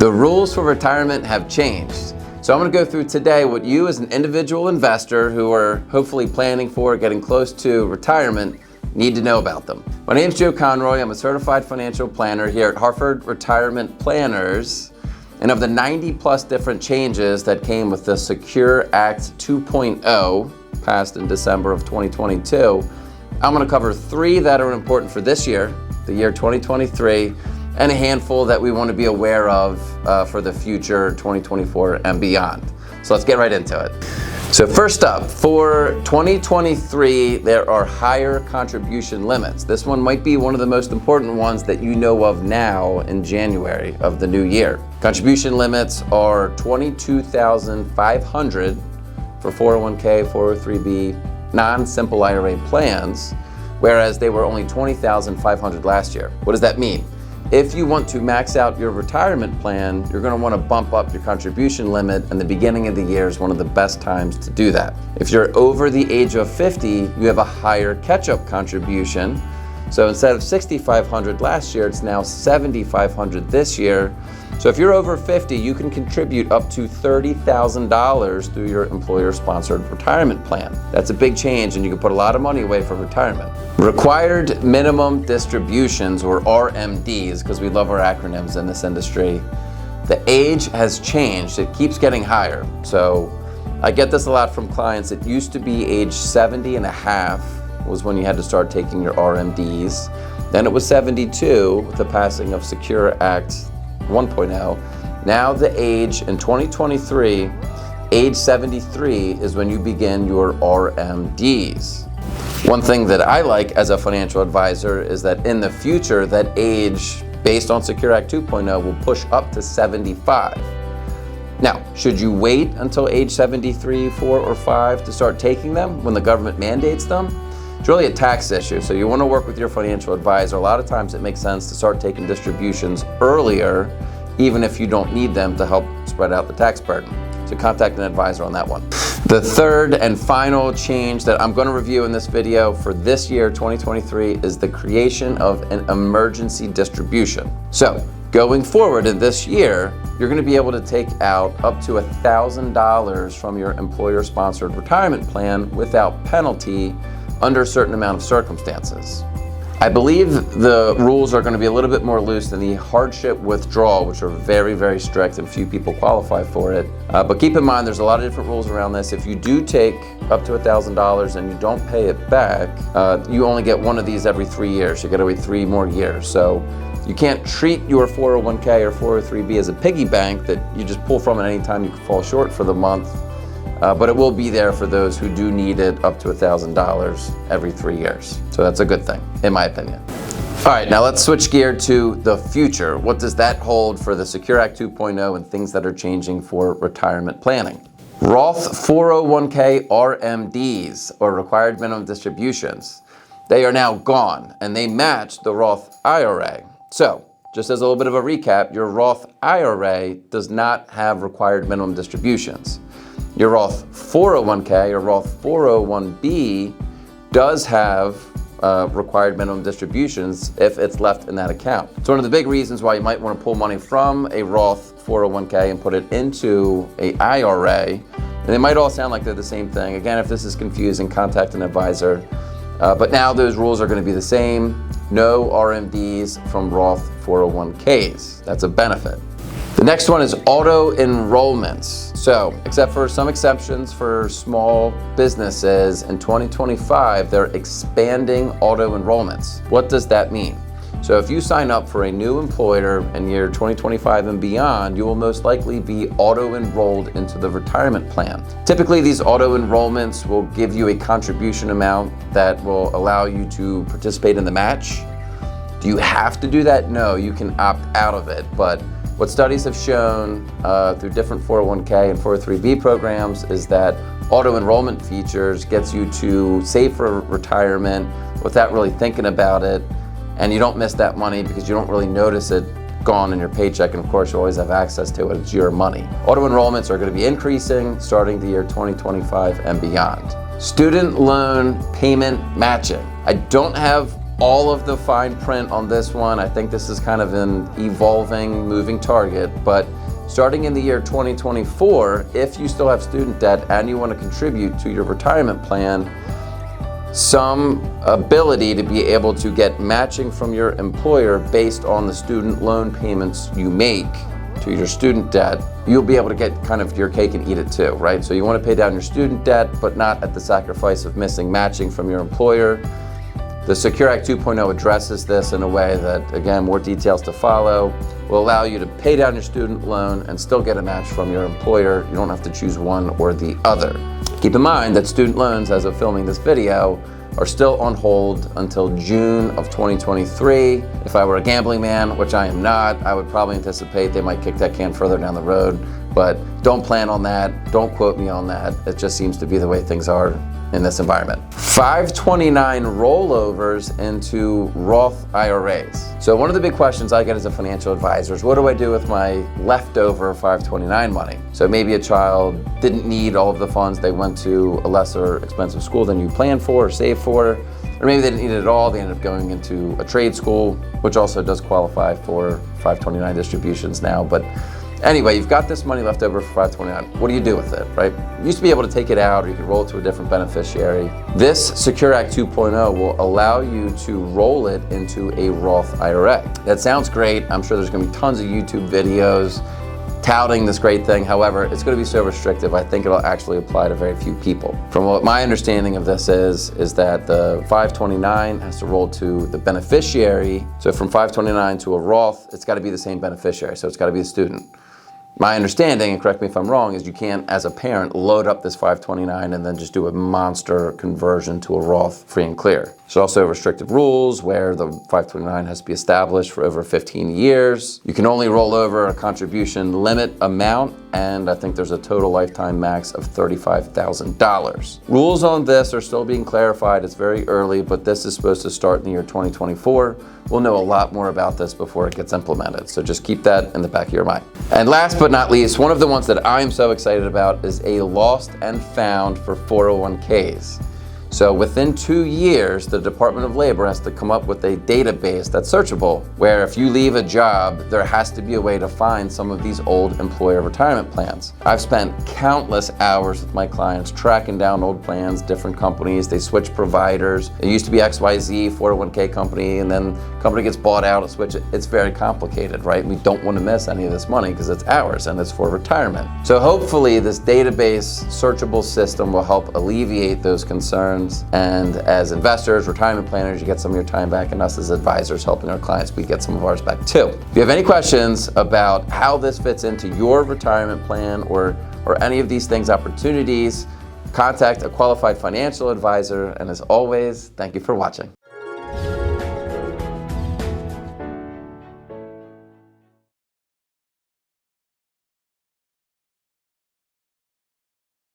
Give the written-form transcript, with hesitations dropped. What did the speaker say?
The rules for retirement have changed. So I'm going to go through today what you as an individual investor who are hopefully planning for getting close to retirement need to know about them. My name is Joe Conroy. I'm a certified financial planner here at Hartford Retirement Planners. And of the 90 plus different changes that came with the Secure Act 2.0 passed in December of 2022, I'm going to cover 3 that are important for this year, the year 2023, and a handful that we want to be aware of for the future 2024 and beyond. So let's get right into it. So first up, for 2023, there are higher contribution limits. This one might be one of the most important ones that you know of now in January of the new year. Contribution limits are $22,500 for 401k, 403b, non-simple IRA plans, whereas they were only $20,500 last year. What does that mean? If you want to max out your retirement plan, you're going to want to bump up your contribution limit, and the beginning of the year is one of the best times to do that. If you're over the age of 50, you have a higher catch-up contribution. So instead of $6,500 last year, it's now $7,500 this year. So if you're over 50, you can contribute up to $30,000 through your employer-sponsored retirement plan. That's a big change, and you can put a lot of money away for retirement. Required minimum distributions, or RMDs, because we love our acronyms in this industry. The age has changed. It keeps getting higher. So I get this a lot from clients. It used to be age 70 and a half was when you had to start taking your RMDs. Then it was 72 with the passing of Secure Act 1.0. Now the age in 2023, age 73 is when you begin your RMDs. One thing that I like as a financial advisor is that in the future, that age based on Secure Act 2.0 will push up to 75. Now, should you wait until age 73, 4, or 5 to start taking them when the government mandates them? It's really a tax issue, so you want to work with your financial advisor. A lot of times it makes sense to start taking distributions earlier, even if you don't need them, to help spread out the tax burden. So contact an advisor on that one. The third and final change that I'm going to review in this video for this year, 2023, is the creation of an emergency distribution. So going forward in this year, you're going to be able to take out up to $1,000 from your employer-sponsored retirement plan without penalty under a certain amount of circumstances. I believe the rules are going to be a little bit more loose than the hardship withdrawal, which are very, very strict and few people qualify for it. But keep in mind, there's a lot of different rules around this. If you do take up to $1,000 and you don't pay it back, you only get one of these every 3 years. You got to wait 3 more years. So you can't treat your 401k or 403b as a piggy bank that you just pull from at any time you can fall short for the month. But it will be there for those who do need it up to $1,000 every 3 years. So that's a good thing, in my opinion. All right, now let's switch gear to the future. What does that hold for the Secure Act 2.0 and things that are changing for retirement planning? Roth 401k RMDs, or required minimum distributions, they are now gone, and they match the Roth IRA. So, just as a little bit of a recap, your Roth IRA does not have required minimum distributions. Your Roth 401k or Roth 401b does have required minimum distributions if it's left in that account. It's one of the big reasons why you might want to pull money from a Roth 401k and put it into a IRA. And they might all sound like they're the same thing. Again, if this is confusing, contact an advisor. But now those rules are going to be the same. No RMDs from Roth 401ks. That's a benefit. The next one is auto enrollments. So, except for some exceptions for small businesses, in 2025, they're expanding auto enrollments. What does that mean? So if you sign up for a new employer in year 2025 and beyond, you will most likely be auto-enrolled into the retirement plan. Typically, these auto-enrollments will give you a contribution amount that will allow you to participate in the match. Do you have to do that? No, you can opt out of it. But what studies have shown through different 401k and 403b programs is that auto-enrollment features gets you to save for retirement without really thinking about it. And you don't miss that money because you don't really notice it gone in your paycheck, and of course you always have access to it. It's your money. Auto enrollments are going to be increasing starting the year 2025 and beyond. Student loan payment matching. I don't have all of the fine print on this one. I think this is kind of an evolving, moving target, but starting in the year 2024, if you still have student debt and you want to contribute to your retirement plan, some ability to be able to get matching from your employer based on the student loan payments you make to your student debt, you'll be able to get kind of your cake and eat it too, right? So you want to pay down your student debt, but not at the sacrifice of missing matching from your employer. The Secure Act 2.0 addresses this in a way that, again, more details to follow, will allow you to pay down your student loan and still get a match from your employer. You don't have to choose one or the other. Keep in mind that student loans, as of filming this video, are still on hold until June of 2023. If I were a gambling man, which I am not, I would probably anticipate they might kick that can further down the road, but don't plan on that. Don't quote me on that. It just seems to be the way things are in this environment. 529 rollovers into Roth IRAs. So one of the big questions I get as a financial advisor is, what do I do with my leftover 529 money? So maybe a child didn't need all of the funds, they went to a lesser expensive school than you planned for or saved for, or maybe they didn't need it at all, they ended up going into a trade school, which also does qualify for 529 distributions now. But anyway, you've got this money left over for 529. What do you do with it, right? You used to be able to take it out, or you could roll it to a different beneficiary. This Secure Act 2.0 will allow you to roll it into a Roth IRA. That sounds great. I'm sure there's gonna be tons of YouTube videos touting this great thing. However, it's gonna be so restrictive, I think it'll actually apply to very few people. From what my understanding of this is that the 529 has to roll to the beneficiary. So from 529 to a Roth, it's gotta be the same beneficiary, so it's gotta be the student. My understanding, and correct me if I'm wrong, is you can't, as a parent, load up this 529 and then just do a monster conversion to a Roth free and clear. There's also restrictive rules where the 529 has to be established for over 15 years. You can only roll over a contribution limit amount, and I think there's a total lifetime max of $35,000. Rules on this are still being clarified. It's very early, but this is supposed to start in the year 2024. We'll know a lot more about this before it gets implemented, so just keep that in the back of your mind. And last but not least, one of the ones that I'm so excited about is a lost and found for 401ks. So within 2 years, the Department of Labor has to come up with a database that's searchable, where if you leave a job, there has to be a way to find some of these old employer retirement plans. I've spent countless hours with my clients tracking down old plans, different companies, they switch providers. It used to be XYZ 401k company, and then company gets bought out, it switch it. It's very complicated, right? We don't want to miss any of this money because it's ours and it's for retirement. So hopefully this database searchable system will help alleviate those concerns. And as investors, retirement planners, you get some of your time back, and us as advisors helping our clients, we get some of ours back too. If you have any questions about how this fits into your retirement plan or any of these things, opportunities, contact a qualified financial advisor. And as always, thank you for watching.